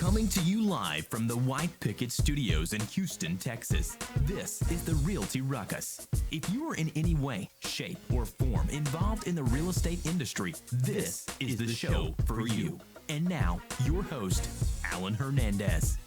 Coming to you live from the Picket Studios in Houston, Texas, this is the Realty Ruckus. If you are in any way, shape, or form involved in the real estate industry, this is the show for you. And now, your host, Alan Hernandez.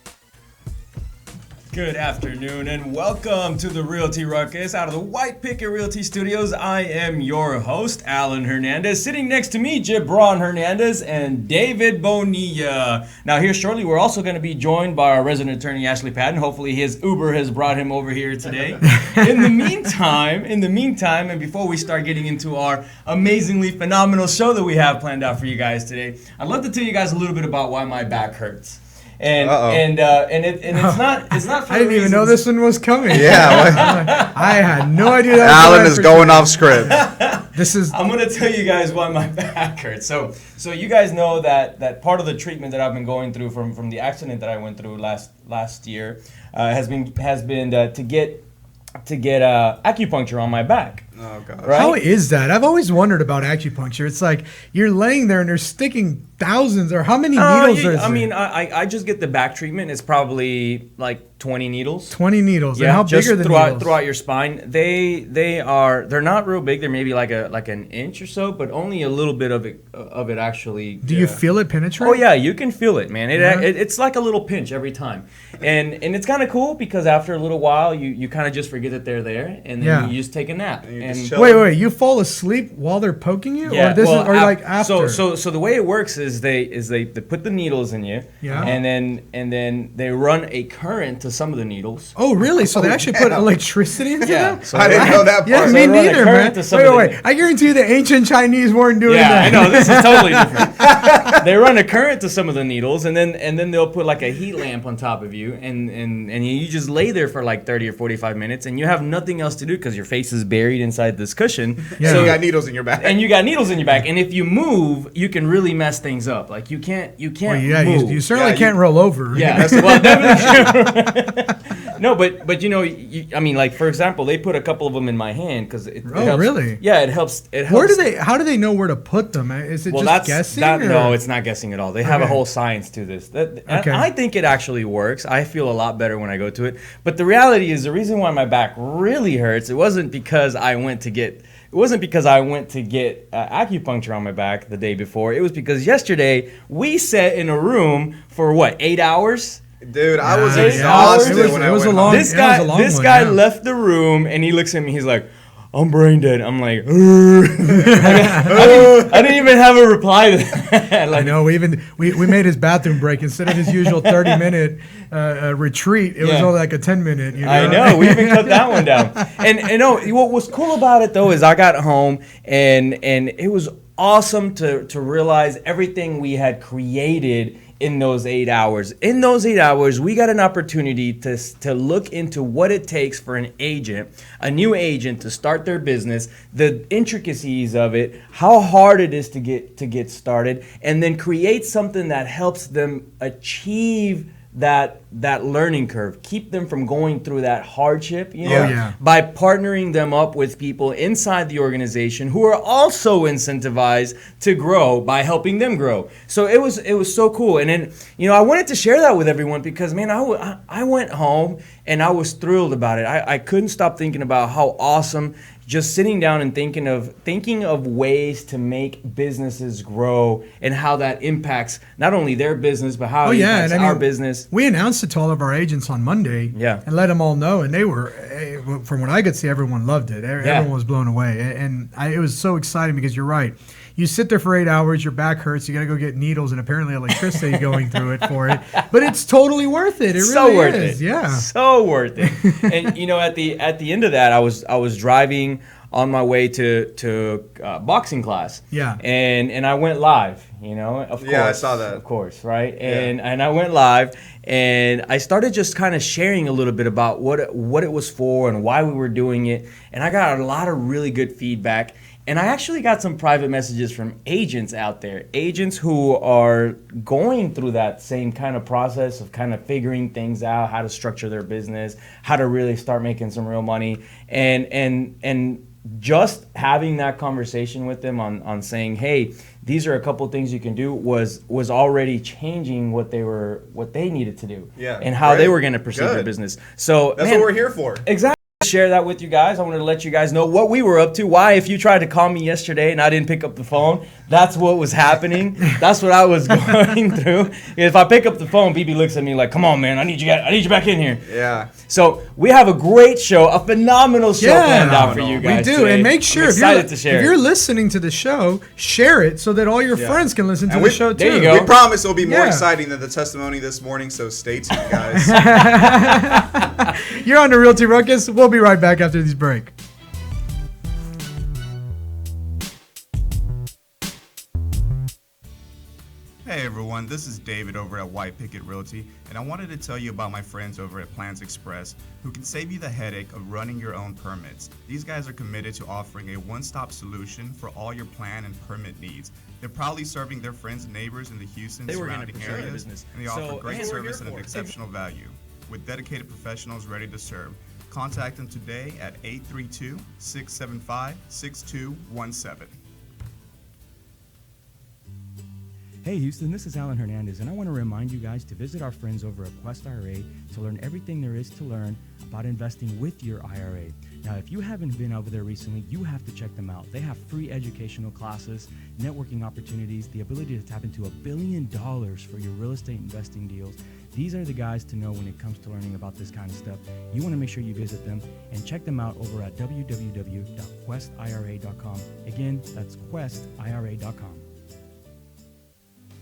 Good afternoon and welcome to the Realty Ruckus out of the Picket Realty Studios. I am your host, Alan Hernandez. Sitting next to me, Gibran Hernandez and David Bonilla. Now here shortly, we're also going to be joined by our resident attorney, Ashley Patten. Hopefully his Uber has brought him over here today. In the meantime, and before we start getting into our amazingly phenomenal show that we have planned out for you guys today, I'd love to tell you guys a little bit about why my back hurts. And it's not. For I didn't even know this one was coming. Yeah, I had no idea that. Alan is going off script. I'm gonna tell you guys why my back hurts. So you guys know that part of the treatment that I've been going through from the accident that I went through last year has been to get acupuncture on my back. Oh gosh. Right? How is that? I've always wondered about acupuncture. It's like you're laying there and they're sticking thousands, or how many needles are there? I mean, I just get the back treatment. It's probably like 20 needles. 20 needles. Yeah, and how big are the needles? Throughout your spine. They're not real big. They're maybe like an inch or so, but only a little bit of it actually. Do you feel it penetrate? Oh yeah, you can feel it, man. It's like a little pinch every time, and it's kind of cool because after a little while, you kind of just forget that they're there, and then you just take a nap. Wait, you fall asleep while they're poking you, yeah, or like after? So the way it works is they put the needles in you, and then they run a current to some of the needles. Oh really? So they actually put electricity into them? So I didn't know that part. Yeah, So me they run a neither, current man. to Wait. I guarantee you the ancient Chinese weren't doing that. I know, this is totally different. They run a current to some of the needles, and then they'll put like a heat lamp on top of you, and you just lay there for like 30 or 45 minutes, and you have nothing else to do because your face is buried inside this cushion. Yeah. So you got needles in your back. And you got needles in your back, and if you move, you can really mess things up. Like you can't move. You certainly can't roll over. Yeah, well, definitely. No, but you know, I mean, like for example, they put a couple of them in my hand because it helps. Really? Yeah, it helps. How do they know where to put them? Is it just guessing? No, it's not guessing at all. They have a whole science to this. I think it actually works. I feel a lot better when I go to it. But the reality is, the reason why my back really hurts, it wasn't because I went to get acupuncture on my back the day before. It was because yesterday we sat in a room for 8 hours? Dude, I was exhausted when I went home. This guy left the room and he looks at me. He's like, "I'm brain dead." I'm like, I didn't even have a reply to that. I know. We made his bathroom break instead of his usual 30-minute retreat. It was only like a 10-minute. You know? I know. We even cut that one down. And what was cool about it though is I got home and it was awesome to realize everything we had created in those 8 hours. In those 8 hours, we got an opportunity to look into what it takes for a new agent to start their business, the intricacies of it, how hard it is to get started, and then create something that helps them achieve that learning curve, keep them from going through that hardship, by partnering them up with people inside the organization who are also incentivized to grow by helping them grow. So it was so cool. And then, I wanted to share that with everyone because, man, I went home and I was thrilled about it. I couldn't stop thinking about how awesome just sitting down and thinking of ways to make businesses grow and how that impacts not only their business, but how it impacts our business. We announced it to all of our agents on Monday and let them all know. And they were, from what I could see, everyone loved it. Everyone was blown away. And it was so exciting because you're right. You sit there for 8 hours, your back hurts, you got to go get needles and apparently electricity going through it for it. But it's totally worth it. It really is. Yeah. So worth it. And at the end of that, I was driving on my way to boxing class. Yeah. And I went live, of course. Yeah, I saw that. Of course, right? And I went live and I started just kind of sharing a little bit about what it was for and why we were doing it. And I got a lot of really good feedback. And I actually got some private messages from agents out there, agents who are going through that same kind of process of kind of figuring things out, how to structure their business, how to really start making some real money. And just having that conversation with them on saying, hey, these are a couple things you can do was already changing what they needed to do, and how they were going to proceed their business. So that's what we're here for. Exactly. Share that with you guys. I wanted to let you guys know what we were up to. Why, if you tried to call me yesterday and I didn't pick up the phone, that's what was happening. That's what I was going through. If I pick up the phone, BB looks at me like, "Come on, man, I need you back in here." Yeah. So we have a great show, a phenomenal show planned out for you guys. We do, today. and make sure if you're listening to the show, share it so that all your friends can listen to the show too. There you go. We promise it'll be more exciting than the testimony this morning, so stay tuned, guys. You're on the Realty Ruckus. We'll be right back after this break. Hey everyone, this is David over at White Picket Realty, and I wanted to tell you about my friends over at Plans Express who can save you the headache of running your own permits. These guys are committed to offering a one-stop solution for all your plan and permit needs. They're proudly serving their friends and neighbors in the Houston surrounding areas, and they offer great service and an exceptional value. With dedicated professionals ready to serve, contact them today at 832-675-6217. Hey Houston, this is Alan Hernandez, and I want to remind you guys to visit our friends over at Quest IRA to learn everything there is to learn about investing with your IRA. Now, if you haven't been over there recently, you have to check them out. They have free educational classes, networking opportunities, the ability to tap into $1 billion for your real estate investing deals. These are the guys to know when it comes to learning about this kind of stuff. You want to make sure you visit them and check them out over at www.questira.com. Again, that's questira.com.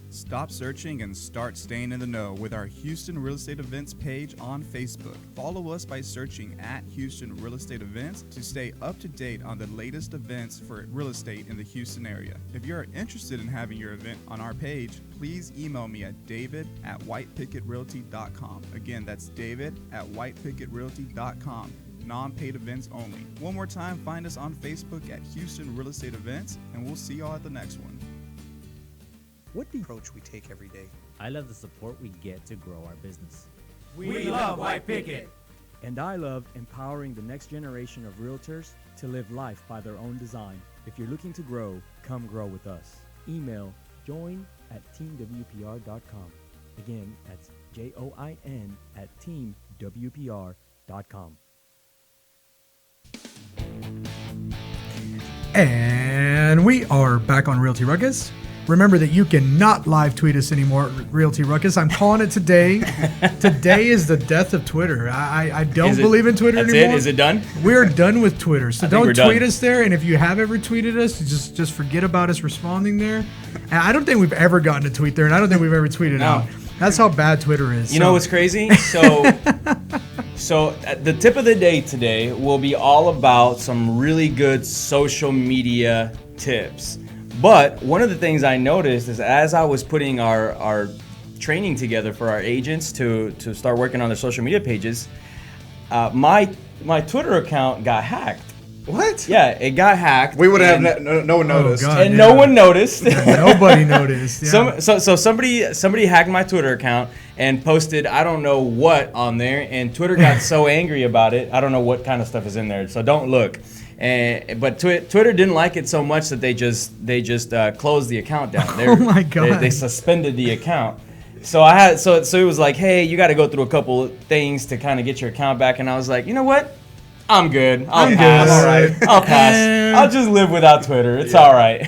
Stop searching and start staying in the know with our Houston Real Estate Events page on Facebook. Follow us by searching at Houston Real Estate Events to stay up to date on the latest events for real estate in the Houston area. If you're interested in having your event on our page, please email me at david@whitepicketrealty.com. Again, that's david@whitepicketrealty.com. Non-paid events only. One more time, find us on Facebook at Houston Real Estate Events, and we'll see y'all at the next one. What the approach we take every day. I love the support we get to grow our business. We love White Picket. And I love empowering the next generation of realtors to live life by their own design. If you're looking to grow, come grow with us. Email join@teamwpr.com. Again, that's join@teamwpr.com. And we are back on Realty Ruckus. Remember that you cannot live tweet us anymore at Realty Ruckus. I'm calling it today. Today is the death of Twitter. I don't believe in Twitter anymore. Is it done? We're done with Twitter. So don't tweet us there. And if you have ever tweeted us, just forget about us responding there. And I don't think we've ever gotten a tweet there, and I don't think we've ever tweeted out. That's how bad Twitter is. You know what's crazy? So the tip of the day today will be all about some really good social media tips. But one of the things I noticed is as I was putting our training together for our agents to start working on their social media pages, my Twitter account got hacked. What? Yeah, it got hacked. We would have no one noticed. God, no one noticed. Nobody noticed. Yeah. So somebody hacked my Twitter account and posted I don't know what on there, and Twitter got so angry about it. I don't know what kind of stuff is in there, so don't look. But Twitter didn't like it so much that they just closed the account down. Oh my God! They suspended the account. So I had so it was like, hey, you got to go through a couple of things to kind of get your account back, and I was like, you know what? I'm good. I'll pass. All right. I'll pass. I'll just live without Twitter. It's all right.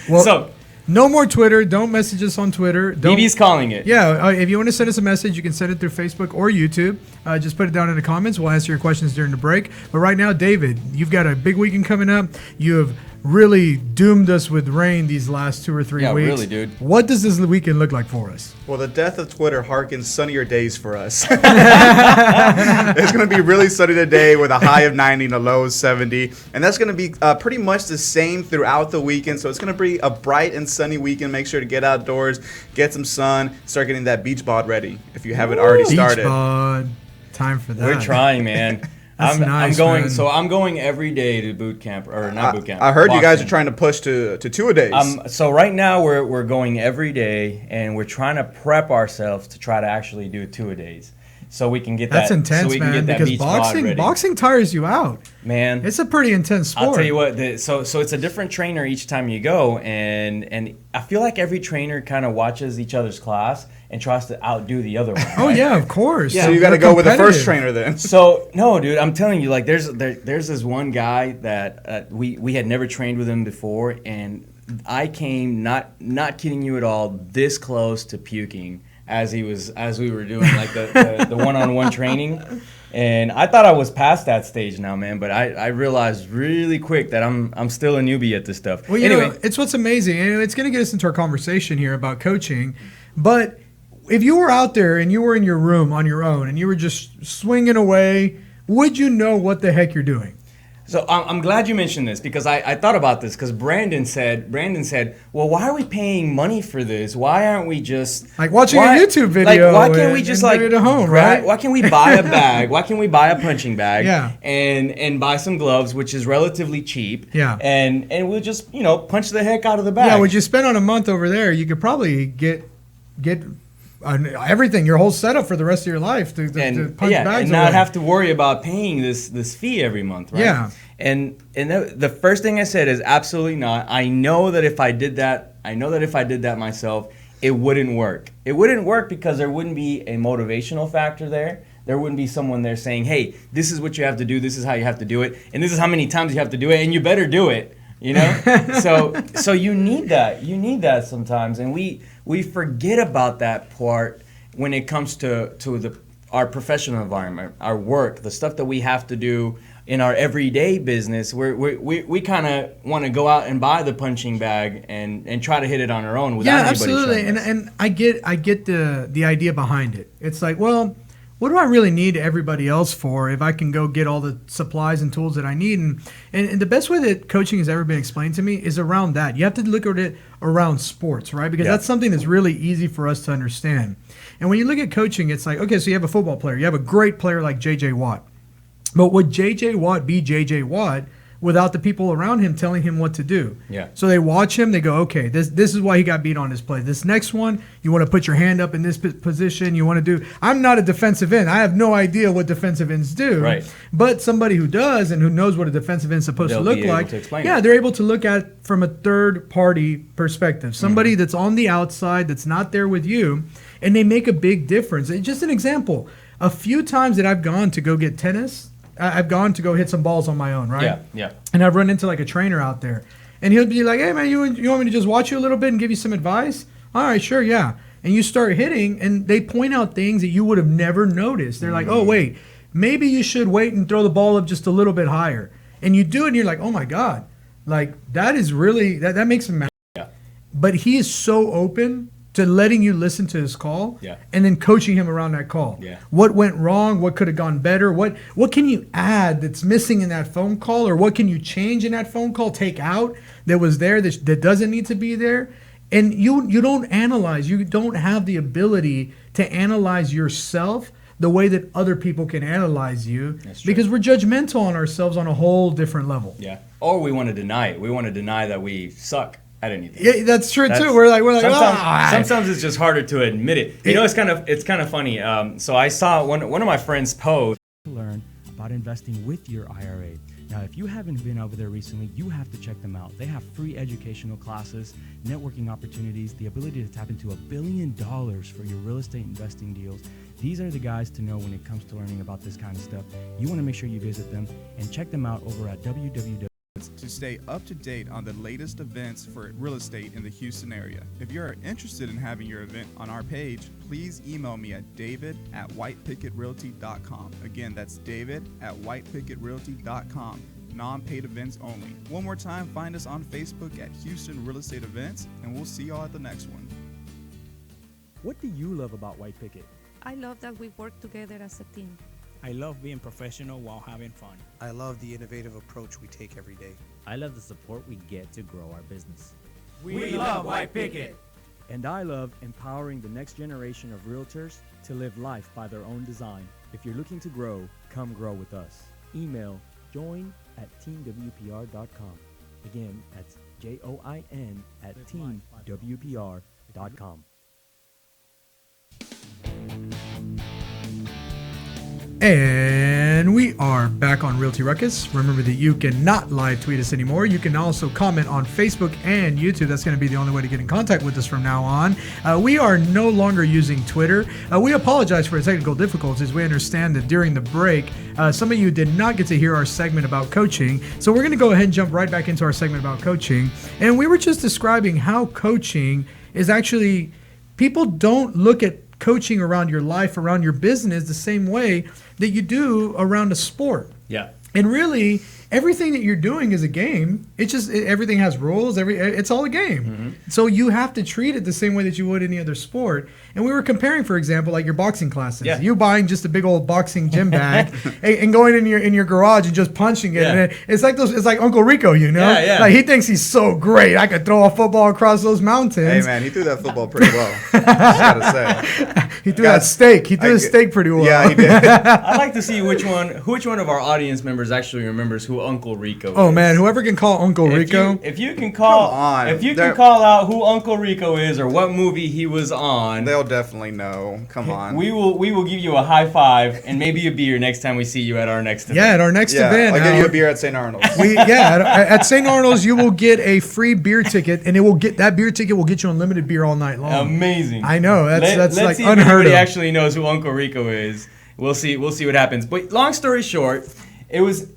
Well, no more Twitter. Don't message us on Twitter. BB's calling it. Yeah. If you want to send us a message, you can send it through Facebook or YouTube. Just put it down in the comments. We'll answer your questions during the break. But right now, David, you've got a big weekend coming up. You have really doomed us with rain these last 2 or 3 weeks. Yeah, really, dude. What does this weekend look like for us? Well, the death of Twitter harkens sunnier days for us. It's going to be really sunny today with a high of 90 and a low of 70. And that's going to be pretty much the same throughout the weekend. So it's going to be a bright and sunny weekend. Make sure to get outdoors, get some sun, start getting that beach bod ready if you haven't already started. Beach bod. Time for that. We're trying, man. That's nice, I'm going. man. So I'm going every day to boot camp, or not boot camp. I heard Boston. you guys are trying to push to 2-a-days. So right now we're going every day, and we're trying to prep ourselves to try to actually do 2-a-days. so we can get That's that. intense, so we man. can get that Because beach bod ready. boxing tires you out. Man, it's a pretty intense sport. I'll tell you what. So it's a different trainer each time you go, and I feel like every trainer kind of watches each other's class and tries to outdo the other one. Oh right? yeah, of course. Yeah, so you got to go with the first trainer then. So no, dude, I'm telling you, like there's this one guy that we had never trained with him before, and I came not kidding you at all this close to puking as we were doing like the one-on-one training. And I thought I was past that stage now, man, but I realized really quick that I'm still a newbie at this stuff. Well, anyway, it's what's amazing, and it's going to get us into our conversation here about coaching. But if you were out there and you were in your room on your own and you were just swinging away, would you know what the heck you're doing? So I'm glad you mentioned this because I thought about this because Brandon said, well, why are we paying money for this? Why aren't we just like watching a YouTube video? Like, why can't we just like at home, right? Why can't we buy a bag? Why can't we buy a punching bag? Yeah. And buy some gloves, which is relatively cheap. Yeah. And we'll just punch the heck out of the bag. Yeah. What you spend on a month over there, you could probably get everything, your whole setup for the rest of your life to punch bags and not have to worry about paying this fee every month, right? Yeah. And the first thing I said is absolutely not. I know that if I did that myself, it wouldn't work. It wouldn't work because there wouldn't be a motivational factor there. There wouldn't be someone there saying, "Hey, this is what you have to do. This is how you have to do it, and this is how many times you have to do it, and you better do it." So you need that. You need that sometimes, and we forget about that part when it comes to our professional environment, our work, the stuff that we have to do in our everyday business. We kind of want to go out and buy the punching bag and try to hit it on our own without anybody absolutely. showing us. And I get the idea behind it. It's like, well, what do I really need everybody else for if I can go get all the supplies and tools that I need? And the best way that coaching has ever been explained to me is around that. You have to look at it around sports, right? Because that's something that's really easy for us to understand. And when you look at coaching, it's like, okay, so you have a football player. You have a great player like J.J. Watt. But would J.J. Watt be J.J. Watt without the people around him telling him what to do? Yeah. So they watch him. They go, okay, this is why he got beat on this play. This next one, you want to put your hand up in this position. You want to do. I'm not a defensive end. I have no idea what defensive ends do. Right. But somebody who does and who knows what a defensive end is supposed to look like, they're able to look at it from a third party perspective. Somebody that's on the outside, that's not there with you, and they make a big difference. It's just an example. A few times that I've gone to go get tennis, I've gone to go hit some balls on my own, right? Yeah. And I've run into like a trainer out there. And he'll be like, hey, man, you want me to just watch you a little bit and give you some advice? All right, sure, yeah. And you start hitting, and they point out things that you would have never noticed. They're like, oh, wait, maybe you should wait and throw the ball up just a little bit higher. And you do it, and you're like, oh, my God. Like, that is really, that makes him mad. Yeah. But he is so open to letting you listen to his call, Yeah. and then coaching him around that call. Yeah. What went wrong? What could have gone better? What can you add that's missing in that phone call, or what can you change in that phone call, take out that was there that doesn't need to be there? And you don't analyze. You don't have the ability to analyze yourself the way that other people can analyze you, because we're judgmental on ourselves on a whole different level. Yeah. Or we want to deny it. We want to deny that we suck at anything. Yeah, that's true too. We're like, sometimes it's just harder to admit it. It's kind of funny. So I saw one of my friends post to learn about investing with your IRA. Now, if you haven't been over there recently, you have to check them out. They have free educational classes, networking opportunities, the ability to tap into $1 billion for your real estate investing deals. These are the guys to know when it comes to learning about this kind of stuff. You want to make sure you visit them and check them out over at www. To stay up to date on the latest events for real estate in the Houston area. If you're interested in having your event on our page, please email me at david@whitepicketrealty.com. Again, that's david@whitepicketrealty.com. Non-paid events only. One more time, find us on Facebook at Houston Real Estate Events, and we'll see y'all at the next one. What do you love about White Picket? I love that we work together as a team. I love being professional while having fun. I love the innovative approach we take every day. I love the support we get to grow our business. We love White Picket. And I love empowering the next generation of realtors to live life by their own design. If you're looking to grow, come grow with us. Email join@teamwpr.com. Again, that's join@teamwpr.com. And we are back on Realty Ruckus. Remember that you cannot live tweet us anymore. You can also comment on Facebook and YouTube. That's going to be the only way to get in contact with us from now on. We are no longer using Twitter. We apologize for the technical difficulties. We understand that during the break, some of you did not get to hear our segment about coaching. So we're going to go ahead and jump right back into our segment about coaching. And we were just describing how coaching is actually, people don't look at coaching around your life, around your business, the same way that you do around a sport. Yeah. And really, everything that you're doing is a game. It's just everything has rules. It's all a game. Mm-hmm. So you have to treat it the same way that you would any other sport. And we were comparing, for example, like your boxing classes. Yeah. You buying just a big old boxing gym bag and going in your garage and just punching it. Yeah. And it's like it's like Uncle Rico, you know? Yeah, yeah. Like he thinks he's so great. I could throw a football across those mountains. Hey man, he threw that football pretty well. Just gotta say. He threw that steak. He threw the steak pretty well. Yeah, he did. I'd like to see which one of our audience members actually remembers who Uncle Rico is. Oh man, whoever can call Uncle Rico. If you can call out who Uncle Rico is or what movie he was on, they'll definitely know. Come on. We will give you a high five and maybe a beer next time we see you at our next event. Yeah, at our next event. I'll give you a beer at St. Arnold's. At St. Arnold's you will get a free beer ticket, and that beer ticket will get you unlimited beer all night long. Amazing. I know. That's let's like see unheard if anybody of. actually knows who Uncle Rico is. We'll see what happens. But long story short,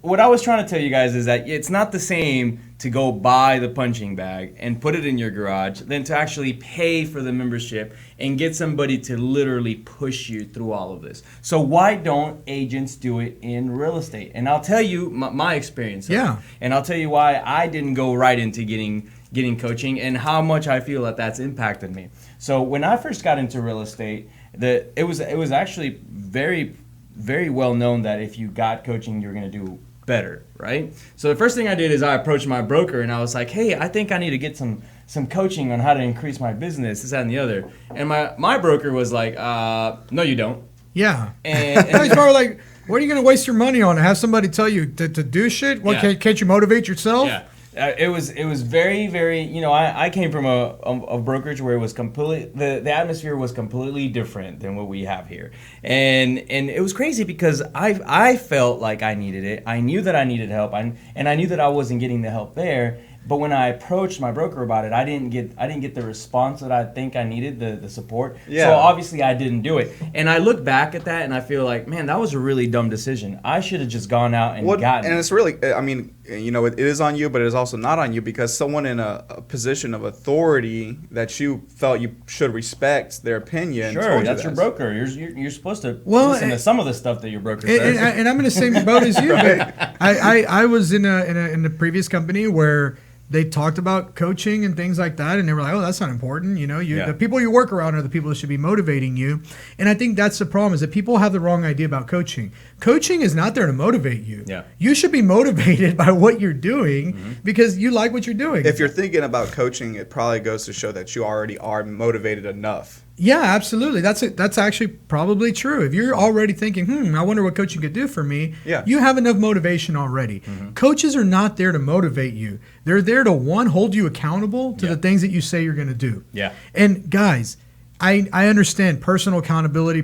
what I was trying to tell you guys is that it's not the same to go buy the punching bag and put it in your garage than to actually pay for the membership and get somebody to literally push you through all of this. So why don't agents do it in real estate? And I'll tell you my experience. Yeah. And I'll tell you why I didn't go right into getting coaching and how much I feel that's impacted me. So when I first got into real estate, it was actually very, very well known that if you got coaching, you're going to do better, right? So the first thing I did is I approached my broker and I was like, hey, I think I need to get some coaching on how to increase my business, this, that, and the other. And my broker was like, no, you don't. Yeah. And he's probably like, what are you going to waste your money on? Have somebody tell you to do shit? What, can't you motivate yourself? Yeah. It was very, very, I came from a brokerage where it was the atmosphere was completely different than what we have here. And it was crazy because I felt like I needed it. I knew that I needed help, and I knew that I wasn't getting the help there. But when I approached my broker about it, I didn't get the response that I think I needed, the support. Yeah. So obviously I didn't do it. And I look back at that and I feel like, man, that was a really dumb decision. I should have just gone out and gotten it. And it's really, I mean, it is on you, but it is also not on you because someone in a position of authority that you felt you should respect their opinion. Sure, that's your broker. You're supposed to listen to some of the stuff that your broker says. And I'm in the same boat as you. But I was in a previous company where they talked about coaching and things like that, and they were like, oh, that's not important. The people you work around are the people that should be motivating you. And I think that's the problem, is that people have the wrong idea about coaching. Coaching is not there to motivate you. Yeah. You should be motivated by what you're doing because you like what you're doing. If you're thinking about coaching, it probably goes to show that you already are motivated enough. Yeah, absolutely. That's actually probably true. If you're already thinking, I wonder what coaching could do for me, you have enough motivation already. Mm-hmm. Coaches are not there to motivate you. They're there to, one, hold you accountable to the things that you say you're going to do. Yeah. And guys, I understand personal accountability,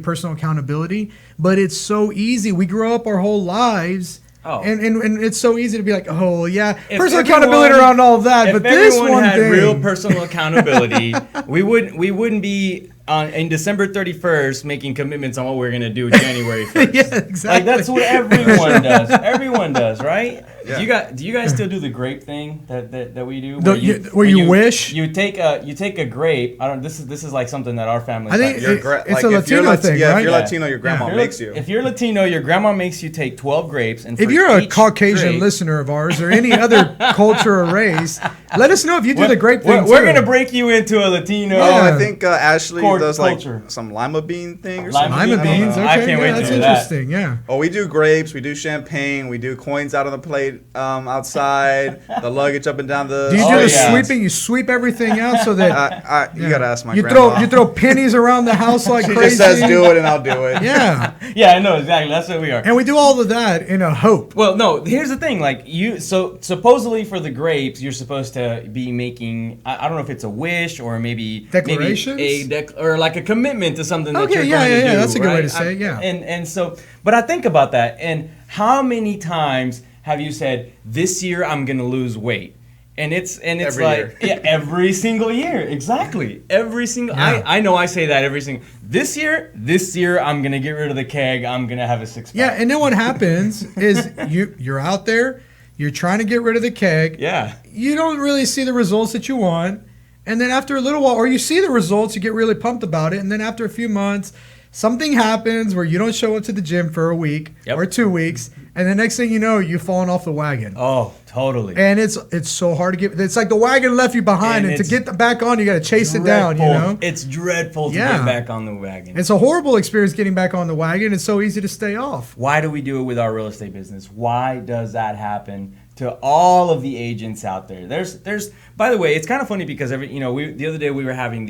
but it's so easy. We grow up our whole lives. Oh. And it's so easy to be like, personal accountability around all of that. But this one had thing, real personal accountability, we wouldn't be in December 31st making commitments on what we're gonna do January 1st. Yeah, exactly. Like that's what everyone does. Everyone does, right? Yeah. Do you guys still do the grape thing that we do? Where you wish you take a grape. This is like something that our family. I think it's a Latino thing, right? If you're Latino, your grandma makes you. If you're Latino, your grandma makes you take 12 grapes, and if you're a Caucasian listener of ours or any other culture or race, let us know if you do the grape thing. We're gonna break you into a Latino. I think Ashley does like some lima bean thing or something. Lima beans. Okay, I can't wait to do that. That's interesting. Yeah. Oh, we do grapes. We do champagne. We do coins out on the plate outside. The luggage up and down the. Do you do the sweeping? You sweep everything out so that you gotta ask my grandma. You throw pennies around the house like she crazy. She just says do it and I'll do it. Yeah. Yeah, I know exactly. That's what we are. And we do all of that in a hope. Well, no. Here's the thing. Like so supposedly for the grapes, you're supposed to to be making, I don't know if it's a wish or maybe declarations, or like a commitment to something that you're going to do. That's a good way to say it. Yeah. And so, but I think about that, and how many times have you said, this year I'm going to lose weight? And it's every like year. Yeah, every single year, exactly. Every single. Yeah. I know I say that every single. This year I'm gonna get rid of the keg. I'm gonna have a 6-pack. Yeah, and then what happens is you're out there, you're trying to get rid of the keg. Yeah. You don't really see the results that you want, and then after a little while, or you see the results, you get really pumped about it, and then after a few months, something happens where you don't show up to the gym for a week or 2 weeks, and the next thing you know, you've fallen off the wagon. Oh, totally. And it's so hard to get. It's like the wagon left you behind, and to get back on, you got to chase it down. You know, it's dreadful to get back on the wagon. It's a horrible experience getting back on the wagon. It's so easy to stay off. Why do we do it with our real estate business? Why does that happen to all of the agents out there? There's. By the way, it's kind of funny because the other day we were having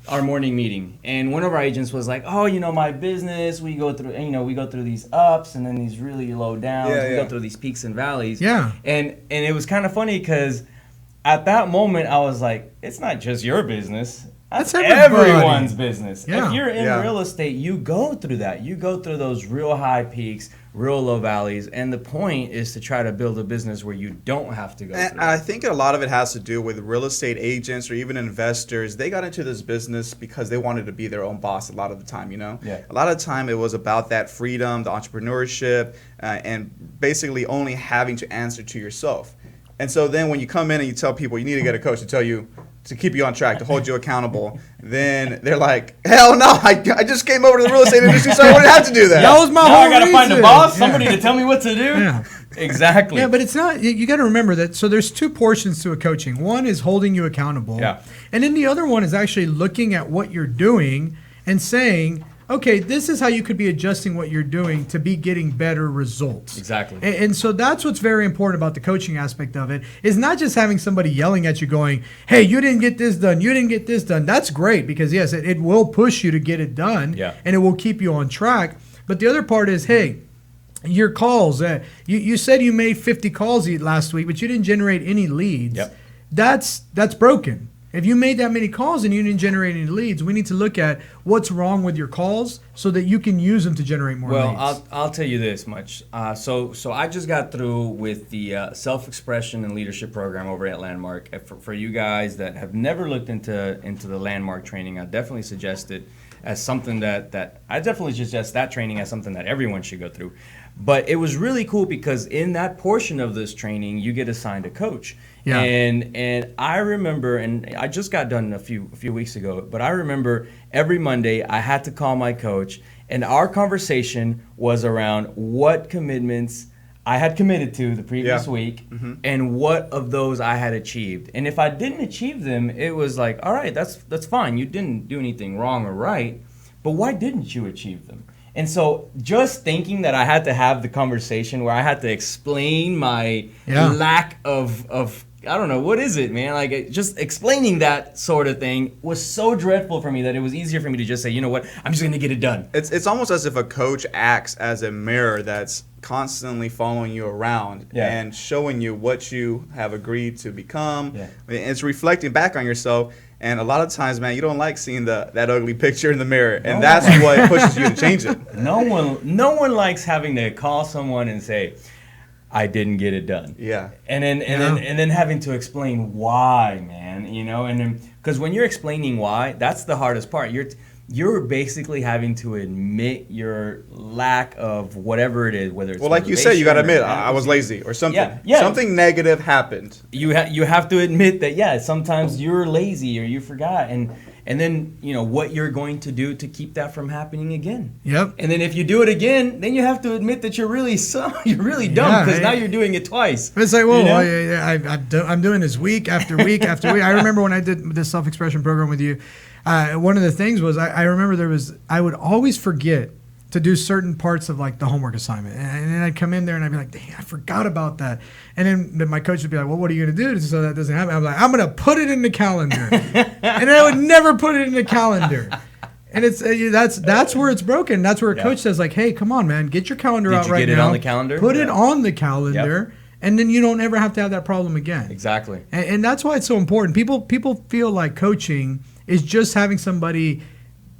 our morning meeting, and one of our agents was like, oh, my business, we go through these ups and then these really low downs. We go through these peaks and valleys. Yeah. And it was kind of funny because at that moment I was like, it's not just your business. That's everyone's business. Yeah. If you're in real estate, you go through that. You go through those real high peaks, real low valleys, and the point is to try to build a business where you don't have to go through And I think a lot of it has to do with real estate agents or even investors. They got into this business because they wanted to be their own boss a lot of the time, Yeah. A lot of the time it was about that freedom, the entrepreneurship, and basically only having to answer to yourself. And so then when you come in and you tell people you need to get a coach to tell you, to keep you on track, to hold you accountable, then they're like, hell no, I just came over to the real estate industry, so I wouldn't have to do that. That was my whole I got to find a boss, Yeah. somebody to tell me what to do. Yeah. Exactly. Yeah, but it's not, you got to remember that, so there's two portions to a coaching. One is holding you accountable. Yeah. And then the other one is actually looking at what you're doing and saying, okay, this is how you could be adjusting what you're doing to be getting better results. Exactly. And so that's what's very important about the coaching aspect of it, is not just having somebody yelling at you going, hey, you didn't get this done, you didn't get this done. That's great because, yes, it will push you to get it done, and it will keep you on track. But the other part is, hey, your calls, you said you made 50 calls last week, but you didn't generate any leads. Yep. That's broken. If you made that many calls and you didn't generate any leads, we need to look at what's wrong with your calls so that you can use them to generate more leads. Well, I'll tell you this much. So I just got through with the self-expression and leadership program over at Landmark. For you guys that have never looked into the Landmark training, I definitely suggest it as something that I definitely suggest that training as something that everyone should go through. But it was really cool because in that portion of this training, you get assigned a coach. Yeah. And I remember, and I just got done a few weeks ago, but I remember every Monday I had to call my coach, and our conversation was around what commitments I had committed to the previous week, and what of those I had achieved. And if I didn't achieve them, it was like, all right, that's fine. You didn't do anything wrong or right, but why didn't you achieve them? And so just thinking that I had to have the conversation where I had to explain my lack of I don't know, what is it, man? Like, just explaining that sort of thing was so dreadful for me that it was easier for me to just say, you know what, I'm just going to get it done. It's almost as if a coach acts as a mirror that's constantly following you around and showing you what you have agreed to become. Yeah. It's reflecting back on yourself. And a lot of times, man, you don't like seeing that ugly picture in the mirror, and that's what pushes you to change it. No one likes having to call someone and say, I didn't get it done. Yeah. And then having to explain why, man, and then because when you're explaining why, that's the hardest part. You're basically having to admit your lack of whatever it is, whether it's like you said, you got to admit I was lazy or something. Yeah. Something negative happened. You have to admit that sometimes you're lazy or you forgot, and then what you're going to do to keep that from happening again. Yep. And then if you do it again, then you have to admit that you're really dumb because now you're doing it twice. It's like, I'm doing this week after week after week. I remember when I did the self-expression program with you. One of the things was I remember I would always forget to do certain parts of like the homework assignment, and then I'd come in there and I'd be like, dang, I forgot about that. And then my coach would be like, well, what are you gonna do so that doesn't happen? I'm like, I'm gonna put it in the calendar, and I would never put it in the calendar. And that's where it's broken. That's where a coach says like, hey, come on, man, get your calendar out right now. Did you get it on the calendar? Put it on the calendar. Yep. and then you don't ever have to have that problem again. Exactly. And that's why it's so important. People feel like coaching is just having somebody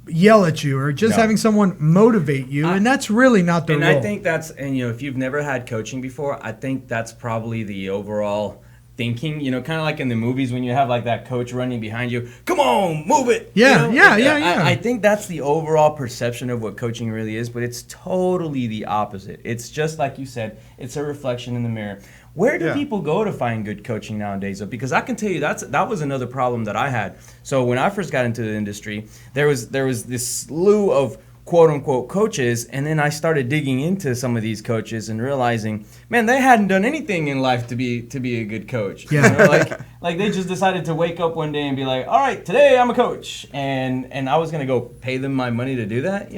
yell at you or just having someone motivate you, and that's really not their role. And I think that's, and if you've never had coaching before, I think that's probably the overall thinking, kind of like in the movies when you have like that coach running behind you, come on, move it. Yeah. I think that's the overall perception of what coaching really is, but it's totally the opposite. It's just like you said, it's a reflection in the mirror. Where do people go to find good coaching nowadays? Because I can tell you that was another problem that I had. So when I first got into the industry, there was this slew of quote unquote coaches, and then I started digging into some of these coaches and realizing, man, they hadn't done anything in life to be a good coach. Yeah. Like they just decided to wake up one day and be like, all right, today I'm a coach, and I was gonna go pay them my money to do that,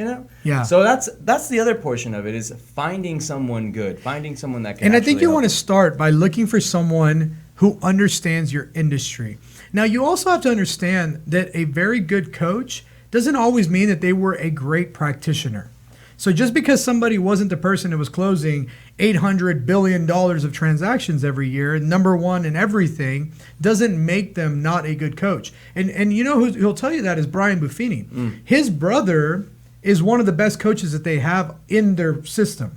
Yeah. So that's the other portion of it, is finding someone good, finding someone that can. And I think you want to start by looking for someone who understands your industry. Now, you also have to understand that a very good coach doesn't always mean that they were a great practitioner. So just because somebody wasn't the person that was closing $800 billion of transactions every year, number one in everything, doesn't make them not a good coach. And you know who'll tell you that is Brian Buffini. His brother is one of the best coaches that they have in their system.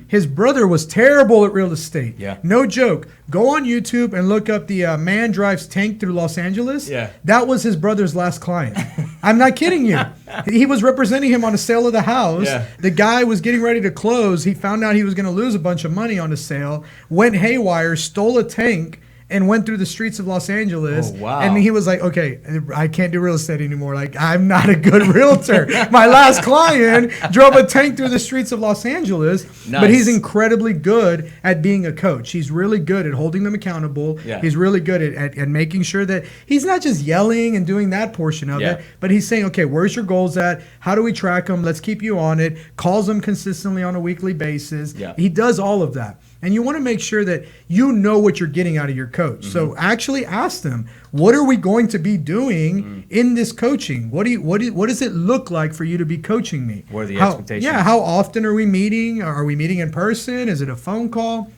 His brother was terrible at real estate. Yeah. No joke. Go on YouTube and look up the man drives tank through Los Angeles. Yeah. That was his brother's last client. I'm not kidding you. He was representing him on a sale of the house. Yeah. The guy was getting ready to close. He found out he was going to lose a bunch of money on the sale, went haywire, stole a tank, and went through the streets of Los Angeles. Oh, wow. And he was like, okay, I can't do real estate anymore. Like, I'm not a good realtor. My last client drove a tank through the streets of Los Angeles. Nice. But he's incredibly good at being a coach. He's really good at holding them accountable. Yeah. He's really good at making sure that he's not just yelling and doing that portion of it, but he's saying, okay, where's your goals at? How do we track them? Let's keep you on it. Calls them consistently on a weekly basis. Yeah. He does all of that. And you want to make sure that you know what you're getting out of your coach. So actually ask them, what are we going to be doing in this coaching? What does it look like for you to be coaching me? What are the expectations? Yeah, how often are we meeting? Are we meeting in person? Is it a phone call?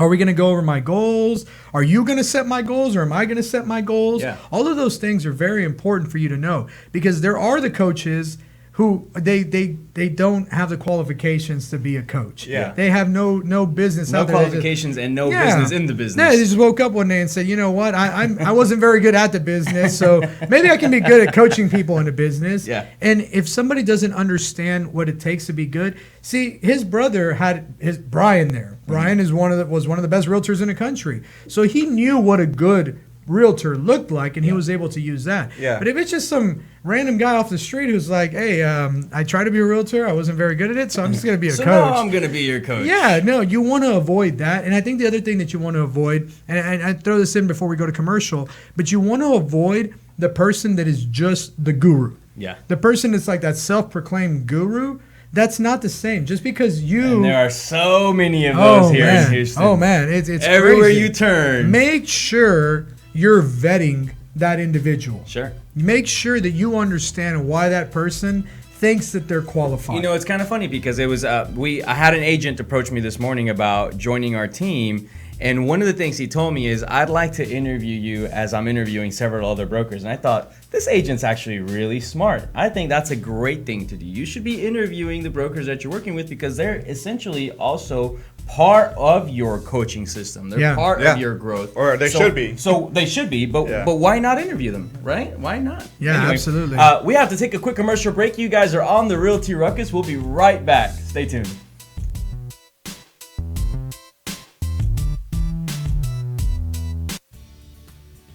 Are we going to go over my goals? Are you going to set my goals, or am I going to set my goals? Yeah. All of those things are very important for you to know, because there are the coaches who they don't have the qualifications to be a coach. Yeah. They have no business No out there. qualifications and no business in the business. Yeah, they just woke up one day and said, you know what, I wasn't very good at the business, so maybe I can be good at coaching people in the business. Yeah. And if somebody doesn't understand what it takes to be good, see, his brother had Brian there. Brian was one of the best realtors in the country. So he knew what a good realtor looked like, and he was able to use that. Yeah. But if it's just some random guy off the street who's like, hey, I tried to be a realtor, I wasn't very good at it, so I'm just going to be a so coach. now I'm going to be your coach. Yeah, no, you want to avoid that. And I think the other thing that you want to avoid, and I throw this in before we go to commercial, but you want to avoid the person that is just the guru. Yeah. The person that's like that self-proclaimed guru. That's not the same. Just because you... And there are so many of those here in Houston. Oh, man. It's everywhere crazy. you turn. Make sure you're vetting that individual. Sure. Make sure that you understand why that person thinks that they're qualified. You know, it's kind of funny because it was I had an agent approach me this morning about joining our team, and one of the things he told me is, I'd like to interview you as I'm interviewing several other brokers. And I thought, this agent's actually really smart. I think that's a great thing to do. You should be interviewing the brokers that you're working with, because they're essentially also part of your coaching system. They're part of your growth. Or they should be. So they should be, but why not interview them, right? Why not? Yeah, anyway, absolutely. We have to take a quick commercial break. You guys are on the Realty Ruckus. We'll be right back. Stay tuned.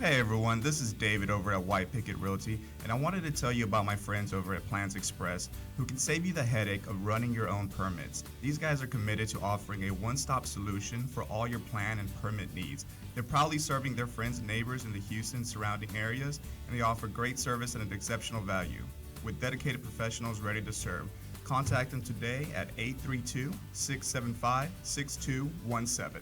Hey everyone, this is David over at White Picket Realty, and I wanted to tell you about my friends over at Plans Express, who can save you the headache of running your own permits. These guys are committed to offering a one-stop solution for all your plan and permit needs. They're proudly serving their friends and neighbors in the Houston surrounding areas, and they offer great service at an exceptional value. With dedicated professionals ready to serve, contact them today at 832-675-6217.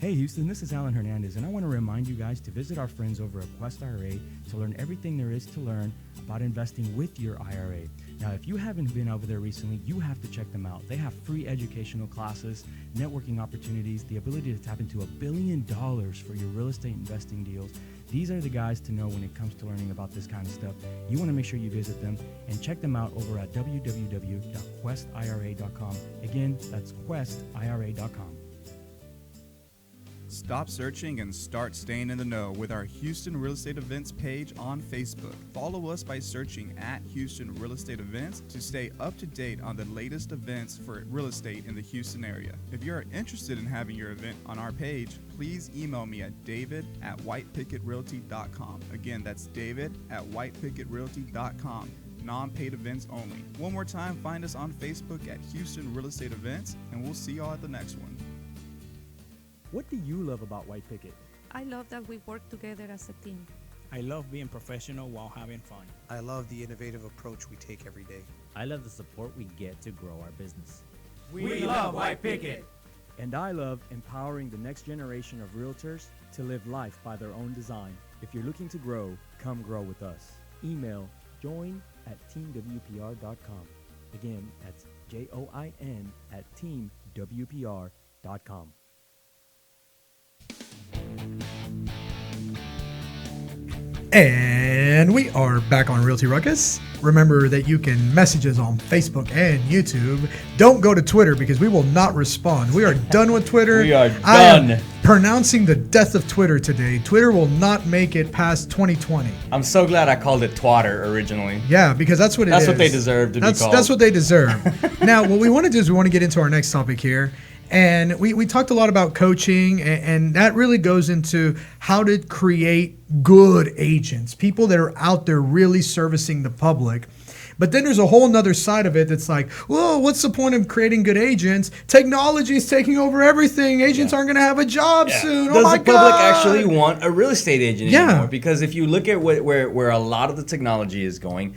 Hey Houston, this is Alan Hernandez, and I want to remind you guys to visit our friends over at Quest IRA to learn everything there is to learn about investing with your IRA. Now, if you haven't been over there recently, you have to check them out. They have free educational classes, networking opportunities, the ability to tap into $1 billion for your real estate investing deals. These are the guys to know when it comes to learning about this kind of stuff. You want to make sure you visit them and check them out over at www.questira.com. Again, that's questira.com. Stop searching and start staying in the know with our Houston Real Estate Events page on Facebook. Follow us by searching at Houston Real Estate Events to stay up to date on the latest events for real estate in the Houston area. If you are interested in having your event on our page, please email me at david@whitepicketrealty.com. Again, that's david@whitepicketrealty.com. Non-paid events only. One more time, find us on Facebook at Houston Real Estate Events, and we'll see y'all at the next one. What do you love about White Picket? I love that we work together as a team. I love being professional while having fun. I love the innovative approach we take every day. I love the support we get to grow our business. We love White Picket. And I love empowering the next generation of realtors to live life by their own design. If you're looking to grow, come grow with us. Email join@teamwpr.com. Again, that's join@teamwpr.com. And we are back on Realty Ruckus. Remember that you can message us on Facebook and YouTube. Don't go to Twitter because we will not respond. We are done with Twitter. We are done. I am pronouncing the death of Twitter today. Twitter will not make it past 2020. I'm so glad I called it twatter originally. Yeah, because that's what it is. That's what they deserve to be called. That's what they deserve. Now, what we want to do is we want to get into our next topic here. And we talked a lot about coaching, and that really goes into how to create good agents, people that are out there really servicing the public. But then there's a whole nother side of it that's like, well, what's the point of creating good agents? Technology is taking over everything. Agents aren't going to have a job soon. Does oh my the public God. actually want a real estate agent anymore? Because if you look at where a lot of the technology is going,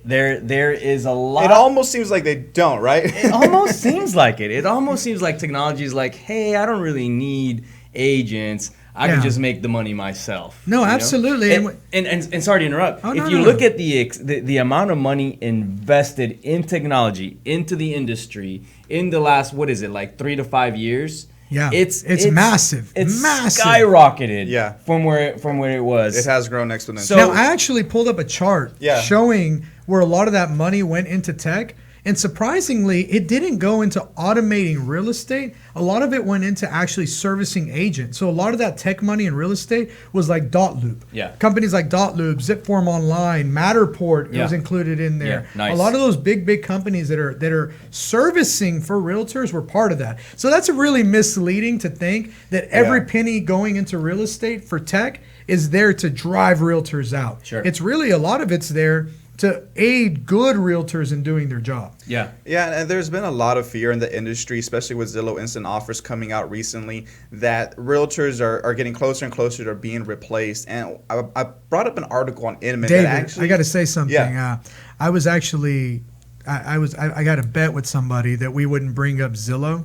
there is a lot. It almost seems like they don't, right? It almost seems like it. It almost seems like technology is like, hey, I don't really need agents. I can just make the money myself. No, absolutely. And sorry to interrupt. If you look at the amount of money invested in technology, into the industry, in the last, what is it, like 3 to 5 years? Yeah, it's massive. It's massive. skyrocketed from where it was. It has grown exponentially. So now, I actually pulled up a chart showing where a lot of that money went into tech. And surprisingly, it didn't go into automating real estate. A lot of it went into actually servicing agents. So a lot of that tech money in real estate was like Dotloop. Yeah. Companies like Dotloop, Zipform Online, Matterport was included in there. Yeah, nice. A lot of those big companies that are servicing for realtors were part of that. So that's really misleading to think that every penny going into real estate for tech is there to drive realtors out. Sure. It's really, a lot of it's there to aid good realtors in doing their job. Yeah, and there's been a lot of fear in the industry, especially with Zillow Instant Offers coming out recently, that realtors are getting closer and closer to being replaced. And I brought up an article on Inman. David, that actually, I got to say something. Yeah. I was actually, I got a bet with somebody that we wouldn't bring up Zillow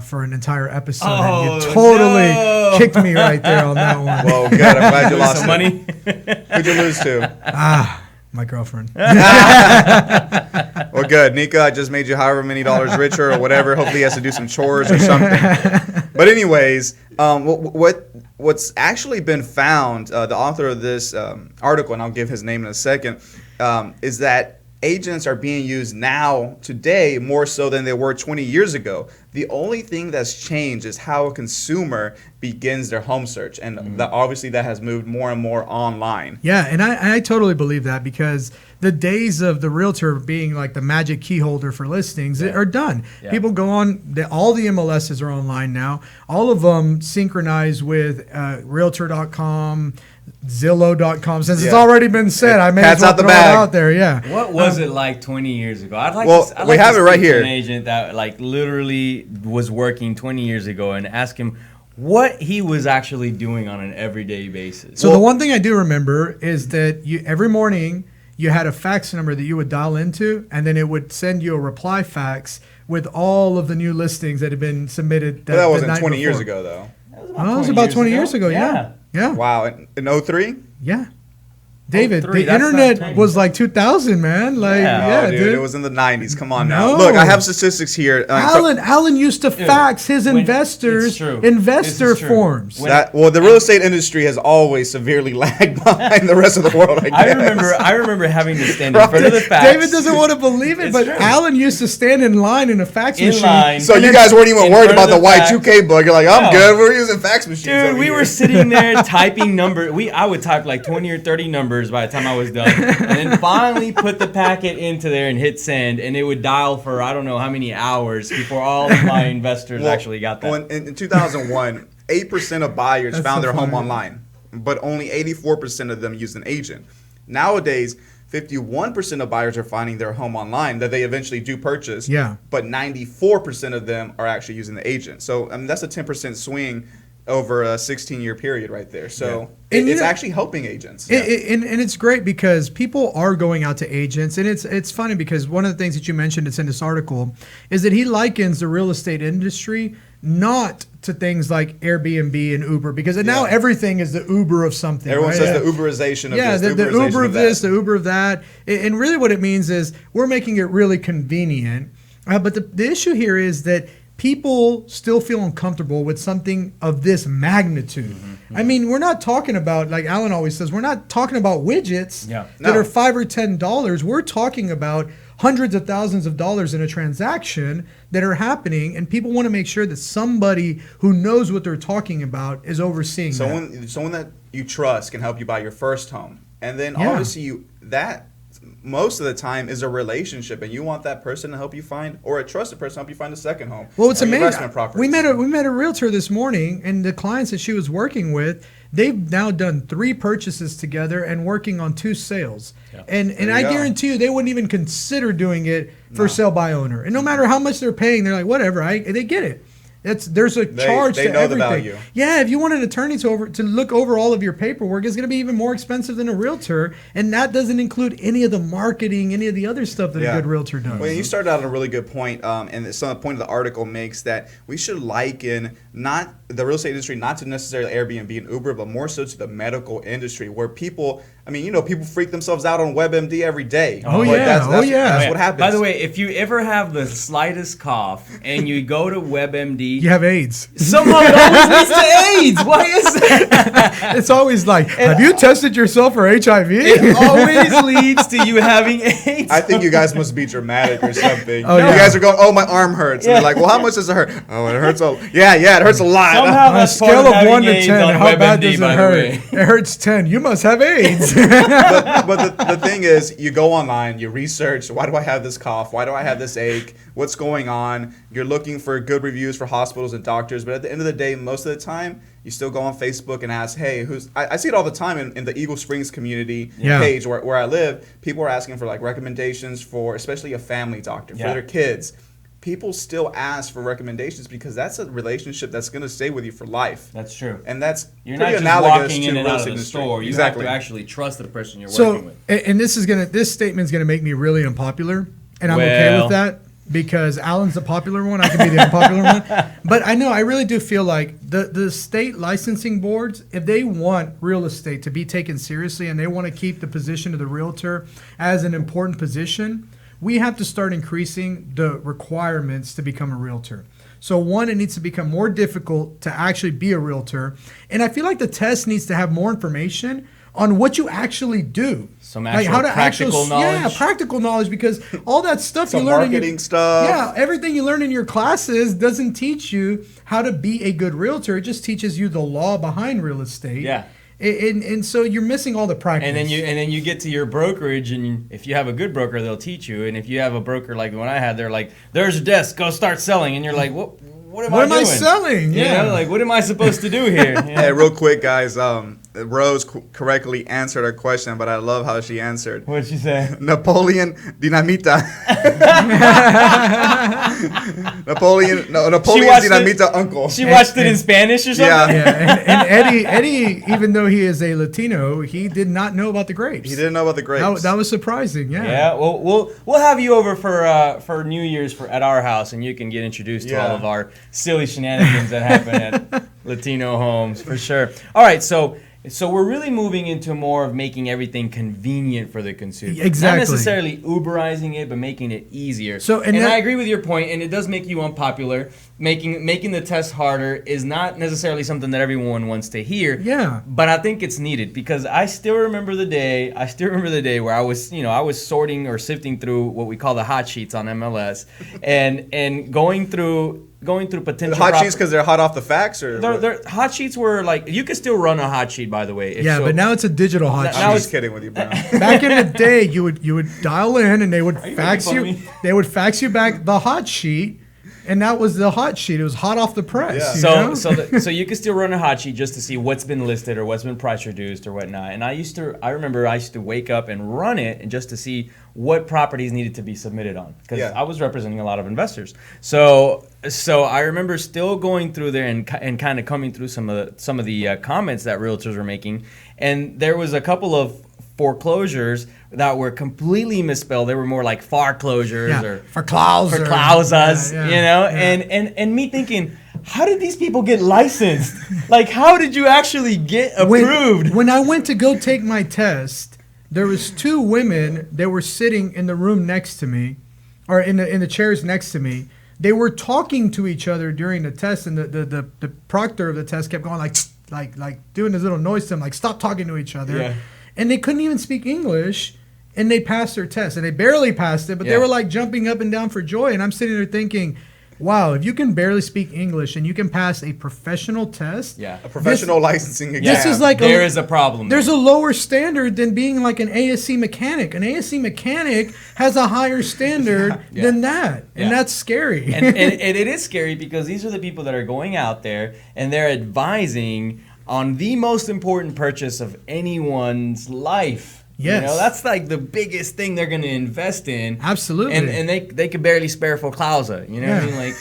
for an entire episode. And you totally kicked me right there on that one. Well, good. I'm glad you lost some money. Who'd you lose to? My girlfriend. Well, good. Nika, I just made you however many dollars richer or whatever. Hopefully he has to do some chores or something. But anyways, what's actually been found, the author of this article, and I'll give his name in a second, is that agents are being used now, today, more so than they were 20 years ago. The only thing that's changed is how a consumer begins their home search. And obviously that has moved more and more online. Yeah, and I totally believe that, because the days of the realtor being like the magic key holder for listings are done. Yeah. People go on, all the MLSs are online now. All of them synchronize with Realtor.com, Zillow.com. Since it's already been said, I may as well throw it out there. Yeah. What was it like 20 years ago? I'd like we have it right here. An agent that like literally was working 20 years ago and ask him what he was actually doing on an everyday basis. So the one thing I do remember is that every morning you had a fax number that you would dial into, and then it would send you a reply fax with all of the new listings that had been submitted. That wasn't 20 years ago, though. It was about 20 years ago. Yeah. Wow. In 03? Yeah. David, 03, the internet was like 2000, man. Like, dude, it was in the 90s. Come on No. now. Look, I have statistics here. Alan used to fax his investors investor forms. The real estate industry has always severely lagged behind the rest of the world, I guess. I remember having to stand in front of the fax. David doesn't want to believe it, but Alan used to stand in line in a fax machine. So you guys weren't even worried about the Y2K bug. You're like, I'm good. We're using fax machines. Dude, we were sitting there typing numbers. I would type like 20 or 30 numbers by the time I was done, and then finally put the packet into there and hit send, and it would dial for I don't know how many hours before all of my investors actually got that. Well, in 2001, 8% of buyers found their home online, but only 84% of them used an agent. Nowadays, 51% of buyers are finding their home online that they eventually do purchase, but 94% of them are actually using the agent. So that's a 10% swing over a 16-year period right there. So it's actually helping agents. And it's great because people are going out to agents. And it's funny because one of the things that you mentioned that's in this article is that he likens the real estate industry not to things like Airbnb and Uber, because now everything is the Uber of something. Everyone says the Uberization of this, the Uber of this, the Uber of that. And really what it means is we're making it really convenient. But the issue here is that people still feel uncomfortable with something of this magnitude. I mean, we're not talking about, like Alan always says, we're not talking about widgets that are $5 or $10. We're talking about hundreds of thousands of dollars in a transaction that are happening, and people want to make sure that somebody who knows what they're talking about is overseeing someone that you trust can help you buy your first home. And then obviously that most of the time is a relationship, and you want that person to help you find, or a trusted person to help you find a second home. Well, it's amazing. We met a realtor this morning, and the clients that she was working with, they've now done 3 purchases together and working on 2 sales. And I guarantee you, they wouldn't even consider doing it for sale by owner. And no matter how much they're paying, they're like, whatever, they get it. There's a charge to everything. They know the value. Yeah, if you want an attorney to look over all of your paperwork, it's going to be even more expensive than a realtor, and that doesn't include any of the marketing, any of the other stuff that a good realtor does. Well, you started out on a really good point, and some point of the article makes that we should liken not the real estate industry not to necessarily Airbnb and Uber, but more so to the medical industry, where people, people freak themselves out on WebMD every day. That's what happens. By the way, if you ever have the slightest cough and you go to WebMD, you have AIDS. Somehow it always leads to AIDS. Why is that? It's always like, have you tested yourself for HIV? It always leads to you having AIDS. I think you guys must be dramatic or something. You guys are going, oh, my arm hurts. And they're like, well, how much does it hurt? Oh, it hurts a lot. Yeah, it hurts a lot. Somehow on a scale of 1 to 10, how bad does it hurt? It hurts 10. You must have AIDS. but the thing is, you go online, you research, why do I have this cough? Why do I have this ache? What's going on? You're looking for good reviews for hospitals and doctors, but at the end of the day, most of the time, you still go on Facebook and ask, hey, I see it all the time in the Eagle Springs community page where I live. People are asking for like recommendations for especially a family doctor for their kids. People still ask for recommendations because that's a relationship that's going to stay with you for life. That's true. And that's you're not just walking in and out of the store. You have to actually trust the person you're working with. And this statement's going to make me really unpopular, and I'm okay with that. Because Alan's the popular one, I can be the unpopular one. But I really do feel like the state licensing boards, if they want real estate to be taken seriously and they want to keep the position of the realtor as an important position, we have to start increasing the requirements to become a realtor. So one, it needs to become more difficult to actually be a realtor. And I feel like the test needs to have more information on what you actually do. Some actual practical knowledge. Yeah, practical knowledge, because all that stuff you learn marketing stuff. Yeah, everything you learn in your classes doesn't teach you how to be a good realtor. It just teaches you the law behind real estate. Yeah. And so you're missing all the practice. And then you get to your brokerage, and if you have a good broker, they'll teach you. And if you have a broker like the one I had, they're like, "There's a desk, go start selling." And you're like, "What am I doing? Selling? Yeah, like what am I supposed to do here?" Hey, real quick, guys. Rose correctly answered her question, but I love how she answered. What did she say? Napoleon Dinamita. Napoleon Dinamita uncle. She watched it in Spanish or something? Yeah. And Eddie, even though he is a Latino, he did not know about the grapes. He didn't know about the grapes. That was surprising, Yeah, well, we'll have you over for New Year's at our house, and you can get introduced to all of our silly shenanigans that happen at Latino homes, for sure. All right, so we're really moving into more of making everything convenient for the consumer. Exactly. Not necessarily Uberizing it, but making it easier. So, and I agree with your point, and it does make you unpopular. Making the test harder is not necessarily something that everyone wants to hear. Yeah. But I think it's needed because I still remember the day where I was sorting or sifting through what we call the hot sheets on MLS and going through potential hot sheets because they're hot off the fax, or they're hot sheets were like you could still run a hot sheet, by the way. But now it's a digital hot sheet. I'm just kidding with you, bro. Back in the day, you would dial in and they would fax you. They would fax you back the hot sheet, and that was the hot sheet. It was hot off the press. Yeah. So you could still run a hot sheet just to see what's been listed or what's been price reduced or whatnot. And I remember I used to wake up and run it and just to see what properties needed to be submitted on because I was representing a lot of investors. So I remember still going through there and kind of coming through some of the comments that realtors were making, and there was a couple of foreclosures that were completely misspelled. They were more like foreclosures or foreclosures, and me thinking, how did these people get licensed? Like, how did you actually get approved? When I went to go take my test, there was two women that were sitting in the room next to me, or in the chairs next to me. They were talking to each other during the test, and the proctor of the test kept going like doing this little noise to them, like stop talking to each other. Yeah. And they couldn't even speak English, and they passed their test. And they barely passed it, but they were like jumping up and down for joy. And I'm sitting there thinking, wow, if you can barely speak English and you can pass a professional test, a professional licensing exam, this is like there is a problem. There's a lower standard than being like an ASC mechanic. An ASC mechanic has a higher standard than that, and that's scary. And it is scary because these are the people that are going out there and they're advising on the most important purchase of anyone's life. Yes. You know, that's like the biggest thing they're going to invest in. Absolutely. And they could barely spare for Klausa. You know what I mean? Like,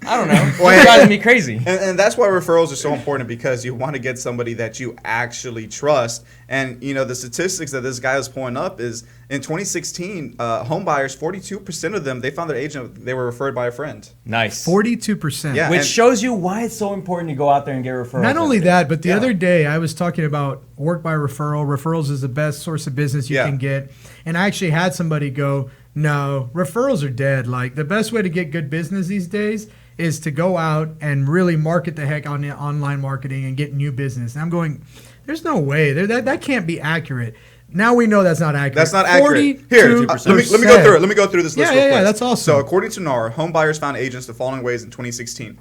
I don't know. It's driving me crazy. And that's why referrals are so important, because you want to get somebody that you actually trust. And, you know, the statistics that this guy was pulling up is in 2016, home buyers, 42% of them, they found their agent, they were referred by a friend. Nice. 42%. Yeah, which shows you why it's so important to go out there and get referrals. Not only that, but the other day I was talking about work by referral. Referrals is the best source of business you can get. And I actually had somebody go, no, referrals are dead. Like, the best way to get good business these days is to go out and really market the heck on the online marketing and get new business. And I'm going, there's no way. That can't be accurate. Now we know that's not accurate. That's not accurate. Here, let me go through it. Let me go through this list real quick. Yeah, that's awesome. So according to NAR, home buyers found agents the following ways in 2016.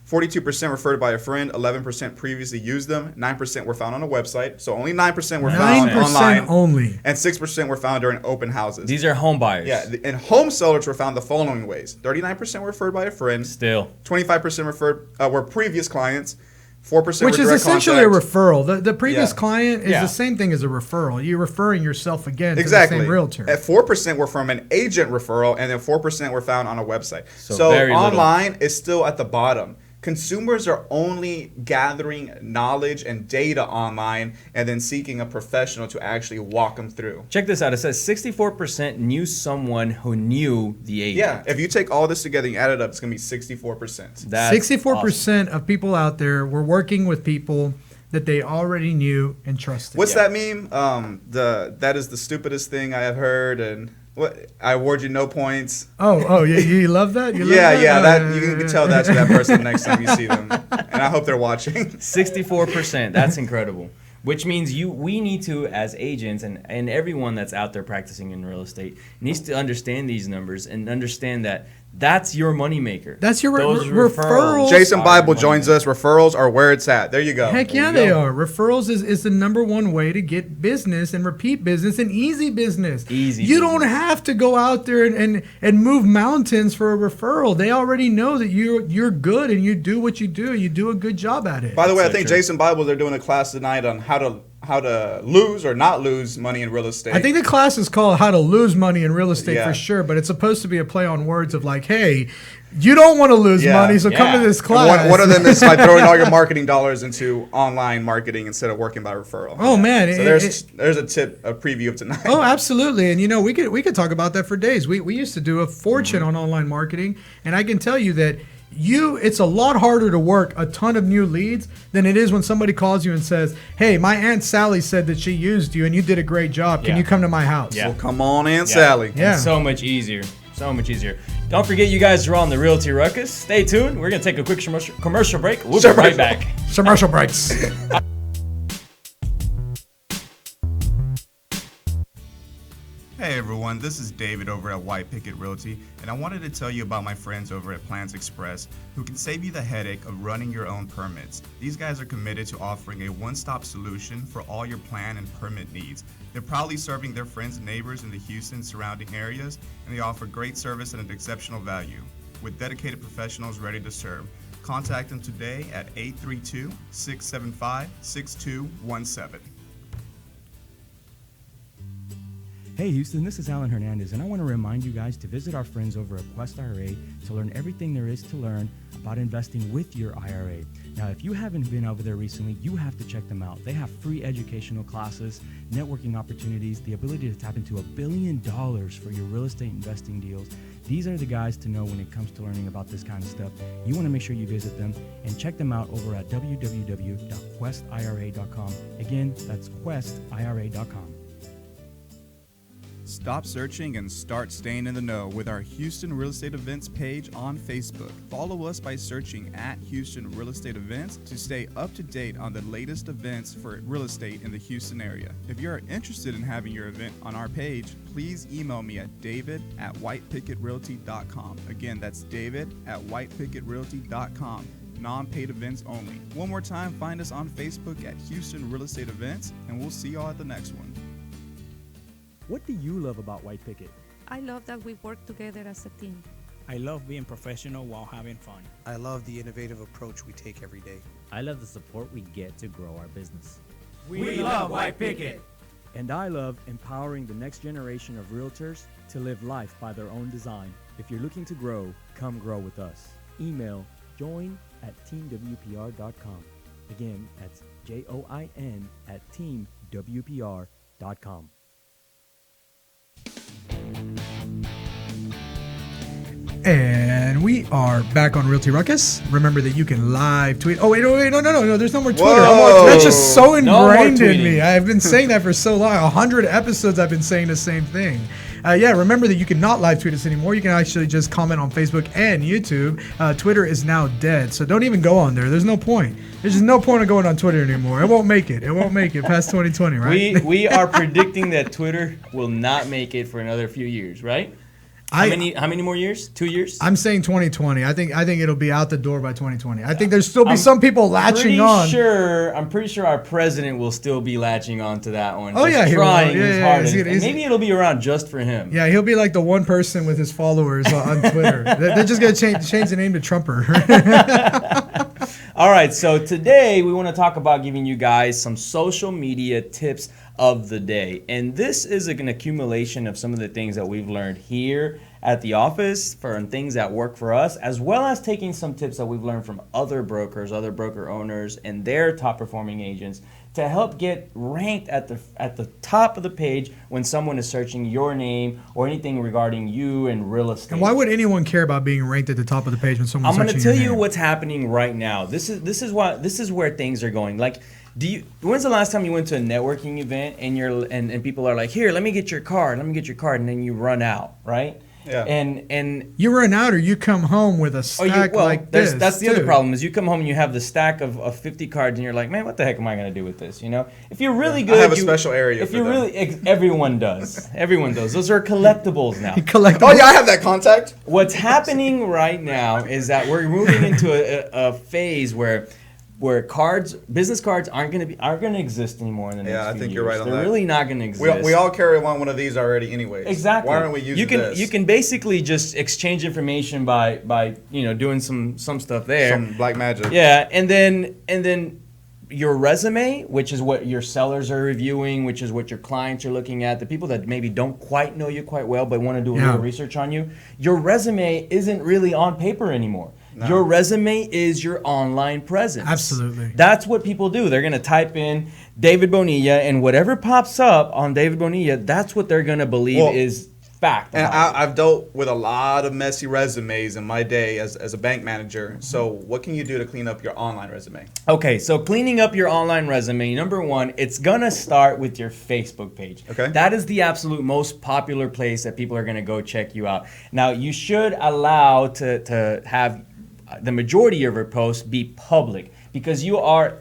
42% referred by a friend, 11% previously used them, 9% were found on a website, so only 9% were found online, only, and 6% were found during open houses. These are home buyers. Yeah, and home sellers were found the following ways: 39% were referred by a friend, still 25% referred were previous clients, 4% which were is direct essentially contact. a referral. The previous client is the same thing as a referral. You're referring yourself again to the same realtor. At 4% were from an agent referral, and then 4% were found on a website. So online is still at the bottom. Consumers are only gathering knowledge and data online and then seeking a professional to actually walk them through. Check this out. It says 64% knew someone who knew the agent. Yeah, if you take all this together and add it up, it's going to be 64%. 64% of people out there were working with people that they already knew and trusted. What's that meme? That is the stupidest thing I have heard, and what, I award you no points. Oh, you love that? You can tell that to that person next time you see them, and I hope they're watching. 64%. That's incredible. Which means we need to, as agents and everyone that's out there practicing in real estate, needs to understand these numbers and understand that that's your moneymaker. That's your referrals. Jason Bible joins us. Referrals are where it's at. There you go. Heck yeah, they are. Referrals is the number one way to get business and repeat business and easy business. You don't have to go out there and move mountains for a referral. They already know that you're good and you do what you do. You do a good job at it. By the way, I think Jason Bible, they're doing a class tonight on how to lose or not lose money in real estate. I think the class is called How to Lose Money in Real Estate for sure, but it's supposed to be a play on words of like, hey, you don't want to lose money, so come to this class. One of them is by throwing all your marketing dollars into online marketing instead of working by referral. Oh man, so there's a preview of tonight. Oh, absolutely, and we could talk about that for days. We used to do a fortune on online marketing, and I can tell you that it's a lot harder to work a ton of new leads than it is when somebody calls you and says, hey, my Aunt Sally said that she used you and you did a great job. Can you come to my house? Yeah. Well, come on, Aunt Sally. Yeah. So much easier. So much easier. Don't forget, you guys are on the Realty Ruckus. Stay tuned. We're going to take a quick commercial break. We'll be right back. Commercial breaks. Hey everyone, this is David over at White Picket Realty, and I wanted to tell you about my friends over at Plans Express who can save you the headache of running your own permits. These guys are committed to offering a one-stop solution for all your plan and permit needs. They're proudly serving their friends and neighbors in the Houston surrounding areas, and they offer great service at an exceptional value. With dedicated professionals ready to serve, contact them today at 832-675-6217. Hey Houston, this is Alan Hernandez, and I want to remind you guys to visit our friends over at Quest IRA to learn everything there is to learn about investing with your IRA. Now, if you haven't been over there recently, you have to check them out. They have free educational classes, networking opportunities, the ability to tap into $1 billion for your real estate investing deals. These are the guys to know when it comes to learning about this kind of stuff. You want to make sure you visit them and check them out over at www.questira.com. Again, that's questira.com. Stop searching and start staying in the know with our Houston Real Estate Events page on Facebook. Follow us by searching at Houston Real Estate Events to stay up to date on the latest events for real estate in the Houston area. If you are interested in having your event on our page, please email me at david@whitepicketrealty.com. Again, that's david@whitepicketrealty.com. Non-paid events only. One more time, find us on Facebook at Houston Real Estate Events, and we'll see y'all at the next one. What do you love about White Picket? I love that we work together as a team. I love being professional while having fun. I love the innovative approach we take every day. I love the support we get to grow our business. We love White Picket. And I love empowering the next generation of realtors to live life by their own design. If you're looking to grow, come grow with us. Email join@teamwpr.com. Again, that's join@teamwpr.com. And we are back on Realty Ruckus. Remember that you can live tweet. Oh, wait, no. There's no more Twitter. That's just so ingrained in me. I've been saying that for so long. 100 episodes I've been saying the same thing. Remember that you can not live tweet us anymore. You can actually just comment on Facebook and YouTube. Twitter is now dead, so don't even go on there. There's no point. There's just no point of going on Twitter anymore. It won't make it. It won't make it past 2020, right? We are predicting that Twitter will not make it for another few years, right? How many more years? 2 years? I'm saying 2020. I think it'll be out the door by 2020. I think there's still be some people latching on. I'm pretty sure our president will still be latching on to that one. Oh, yeah, trying his hardest. And maybe it'll be around just for him. Yeah, he'll be like the one person with his followers on Twitter. They're just gonna change the name to Trumper. All right, so today we want to talk about giving you guys some social media tips of the day. And this is an accumulation of some of the things that we've learned here at the office for things that work for us, as well as taking some tips that we've learned from other brokers, other broker owners, and their top performing agents to help get ranked at the top of the page when someone is searching your name or anything regarding you and real estate. And why would anyone care about being ranked at the top of the page when someone's searching your name? I'm going to tell you what's happening right now. This is where things are going. Like, when's the last time you went to a networking event and people are like, here, let me get your card, and then you run out, right? Yeah. And you run out, or you come home with a stack like this. That's the other problem is you come home and you have the stack of 50 cards, and you're like, man, what the heck am I going to do with this? You know, if you're really good, I have a special area. If you're really, everyone does. Everyone does. Those are collectibles now. Oh yeah, I have that contact. What's happening right now is that we're moving into a phase where business cards aren't going to exist anymore in the next few years. Yeah, I think you're right on that. They're really not going to exist. We all carry one of these already anyways. Exactly. Why aren't we using this? You can basically just exchange information by doing some stuff there. Some black magic. Yeah, and then your resume, which is what your sellers are reviewing, which is what your clients are looking at, the people that maybe don't quite know you quite well but want to do a little research on you, your resume isn't really on paper anymore. No. Your resume is your online presence. Absolutely. That's what people do. They're going to type in David Bonilla, and whatever pops up on David Bonilla, that's what they're going to believe is fact. And I've dealt with a lot of messy resumes in my day as a bank manager. So what can you do to clean up your online resume? Okay, so cleaning up your online resume, number one, it's gonna start with your Facebook page. Okay. That is the absolute most popular place that people are gonna go check you out. Now, you should allow to have the majority of your posts be public, because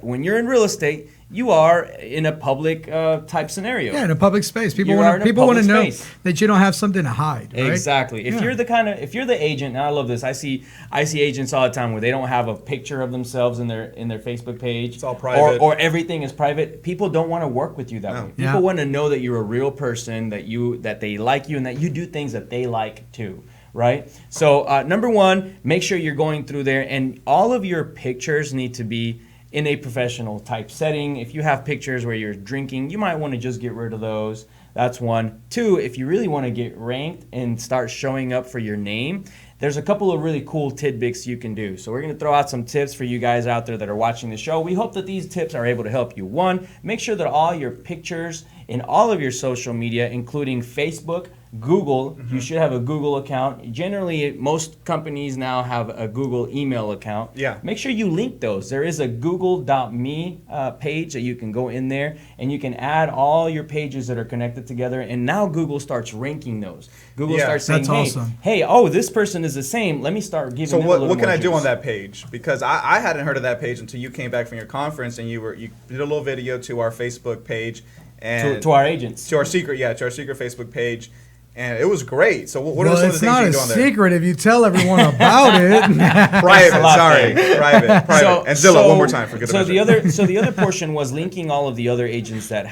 when you're in real estate, you are in a public type scenario. Yeah, in a public space. People want to know that you don't have something to hide. Right? Exactly. If you're the agent, and I love this. I see agents all the time where they don't have a picture of themselves in their Facebook page. It's all private. Or everything is private. People don't want to work with you that way. People want to know that you're a real person, that they like you, and that you do things that they like too. Right? So number one, make sure you're going through there, and all of your pictures need to be in a professional type setting. If you have pictures where you're drinking, you might want to just get rid of those. That's one. Two, if you really want to get ranked and start showing up for your name, there's a couple of really cool tidbits you can do. So we're going to throw out some tips for you guys out there that are watching the show. We hope that these tips are able to help you. One, make sure that all your pictures in all of your social media, including Facebook, Google, you should have a Google account. Generally, most companies now have a Google email account. Yeah. Make sure you link those. There is a google.me page that you can go in there, and you can add all your pages that are connected together, and now Google starts ranking those. Google starts saying, hey, this person is the same. Let me start giving them a little what can more I do juice. on that page? Because I hadn't heard of that page until you came back from your conference, and you did a little video to our Facebook page. And to our agents. To our secret Facebook page. And it was great. So what are some of the things you do on there? It's not a secret if you tell everyone about it. Private, private. And Zillow, one more time for good measure. So the other portion was linking all of the other agents that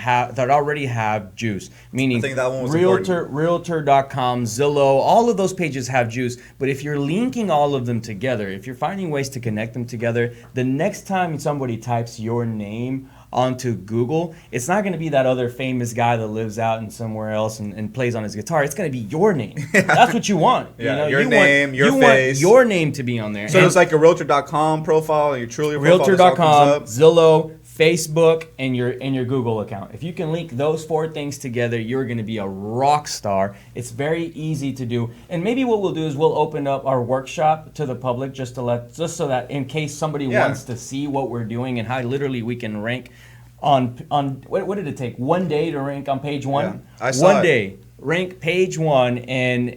already have juice, meaning I think that one was Realtor.com, Zillow, all of those pages have juice. But if you're linking all of them together, if you're finding ways to connect them together, the next time somebody types your name onto Google, it's not going to be that other famous guy that lives out in somewhere else and plays on his guitar. It's going to be your name. That's what you want. Yeah, your name, your face. Want your name to be on there. So it's like a Realtor.com profile, and your Trulia profile. Realtor.com, Zillow, Facebook, and your Google account. If you can link those four things together, you're going to be a rock star. It's very easy to do. And maybe what we'll do is we'll open up our workshop to the public just so that in case somebody wants to see what we're doing and how literally we can rank on what did it take? 1 day to rank on page one? Yeah, I saw one day. Rank page one, and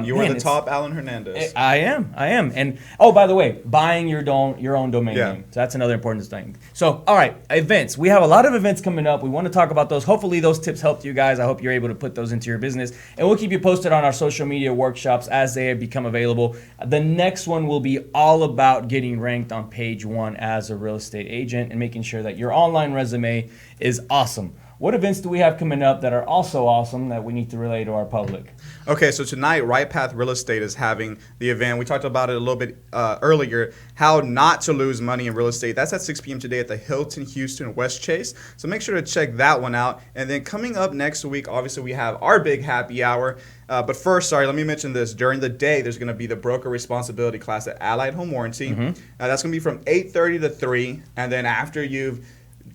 you were the top Alan Hernandez. I am, and by the way, buying your own domain name. So that's another important thing. So all right, events. We have a lot of events coming up. We want to talk about those. Hopefully those tips helped you guys. I hope you're able to put those into your business, and we'll keep you posted on our social media workshops as they become available. The next one will be all about getting ranked on page one as a real estate agent and making sure that your online resume is awesome. What events do we have coming up that are also awesome that we need to relay to our public? Okay, so tonight, Right Path Real Estate is having the event. We talked about it a little bit earlier, how not to lose money in real estate. That's at 6 p.m. today at the Hilton Houston West Chase. So make sure to check that one out. And then coming up next week, obviously, we have our big happy hour. But first, let me mention this. During the day, there's going to be the broker responsibility class at Allied Home Warranty. That's going to be from 8:30 to 3. And then after you've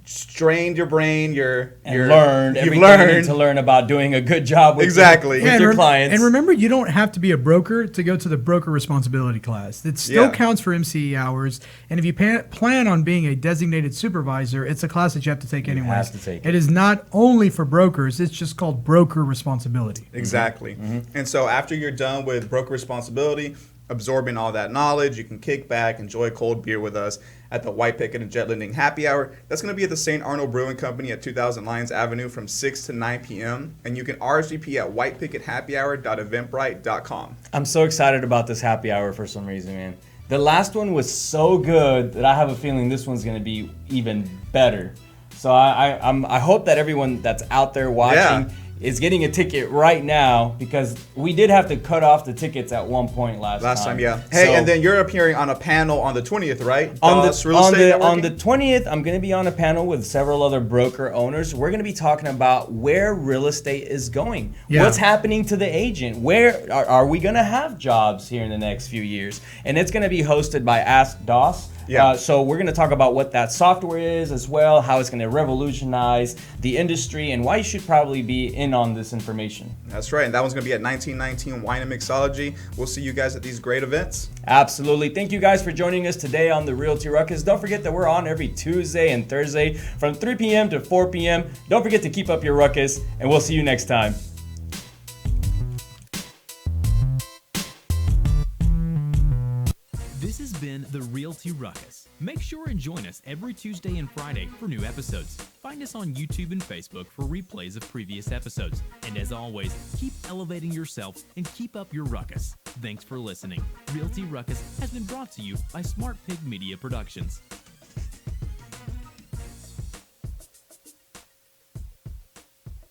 strained your brain, you've learned everything you need to learn about doing a good job with your clients. And remember, you don't have to be a broker to go to the broker responsibility class. It still counts for MCE hours. And if you plan on being a designated supervisor, it's a class that you have to take anyway. It is not only for brokers. It's just called broker responsibility. Exactly. And so after you're done with broker responsibility, absorbing all that knowledge, you can kick back, enjoy a cold beer with us at the White Picket and Jet Lending Happy Hour. That's going to be at the St. Arnold Brewing Company at 2000 Lyons Avenue from 6 to 9 p.m. And you can RSVP at whitepickethappyhour.eventbrite.com. I'm so excited about this happy hour for some reason, man. The last one was so good that I have a feeling this one's going to be even better. So I hope that everyone that's out there watching is getting a ticket right now, because we did have to cut off the tickets at one point last time. Hey, and then you're appearing on a panel on the 20th, right? On the 20th, I'm going to be on a panel with several other broker owners. We're going to be talking about where real estate is going. What's happening to the agent? Where are we going to have jobs here in the next few years? And it's going to be hosted by Ask Doss. Yeah. So we're going to talk about what that software is as well, how it's going to revolutionize the industry, and why you should probably be in on this information. That's right. And that one's going to be at 1919 Wine and Mixology. We'll see you guys at these great events. Absolutely. Thank you guys for joining us today on the Realty Ruckus. Don't forget that we're on every Tuesday and Thursday from 3 p.m. to 4 p.m. Don't forget to keep up your ruckus, and we'll see you next time. This has been the Realty Ruckus. Make sure and join us every Tuesday and Friday for new episodes. Find us on YouTube and Facebook for replays of previous episodes. And as always, keep elevating yourself and keep up your ruckus. Thanks for listening. Realty Ruckus has been brought to you by Smart Pig Media Productions.